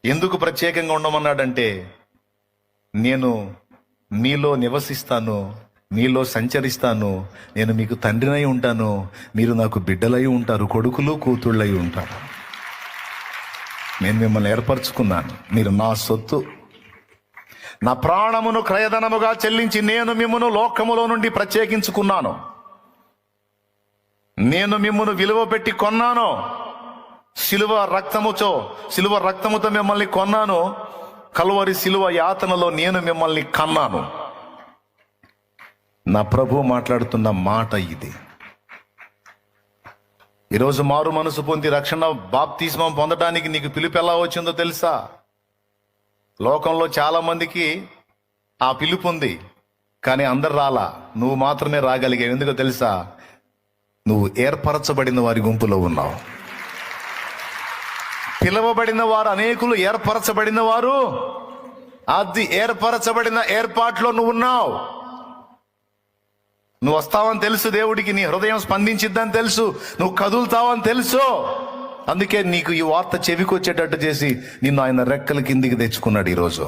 ఎందుకు ప్రత్యేకంగా ఉండమన్నాడంటే, నేను మీలో నివసిస్తాను, మీలో సంచరిస్తాను, నేను మీకు తండ్రినై ఉంటాను, మీరు నాకు బిడ్డలై ఉంటారు, కొడుకులు కూతుళ్ళై ఉంటారు. నేను మిమ్మల్ని ఏర్పరచుకున్నాను, మీరు నా సొత్తు. నా ప్రాణమును క్రయధనముగా చెల్లించి నేను మిమ్మును లోకములో నుండి ప్రత్యేకించుకున్నాను. నేను మిమ్మును విలువ పెట్టి కొన్నాను. సిలువ రక్తముతో మిమ్మల్ని కొన్నాను. కల్వరి సిలువ యాతనలో నేను మిమ్మల్ని కన్నాను. నా ప్రభు మాట్లాడుతున్న మాట ఇది. ఈరోజు మారు మనసు పొంది రక్షణ బాప్తిస్మం పొందడానికి నీకు పిలుపు ఎలా వచ్చిందో తెలుసా? లోకంలో చాలా మందికి ఆ పిలుపు ఉంది, కానీ అందరు రాలా. నువ్వు మాత్రమే రాగలిగావు. ఎందుకో తెలుసా? నువ్వు ఏర్పరచబడిన వారి గుంపులో ఉన్నావు. పిలవబడిన వారు అనేకులు, ఏర్పరచబడిన వారు, అది ఏర్పరచబడిన ఏర్పాట్లో నువ్వు ఉన్నావు. నువ్వు వస్తావని తెలుసు, దేవుడికి నీ హృదయం స్పందించిద్దని తెలుసు, నువ్వు కదులుతావని తెలుసు. అందుకే నీకు ఈ వార్త చెవికొచ్చేటట్టు చేసి నిన్ను ఆయన రెక్కల కిందికి తెచ్చుకున్నాడు ఈరోజు.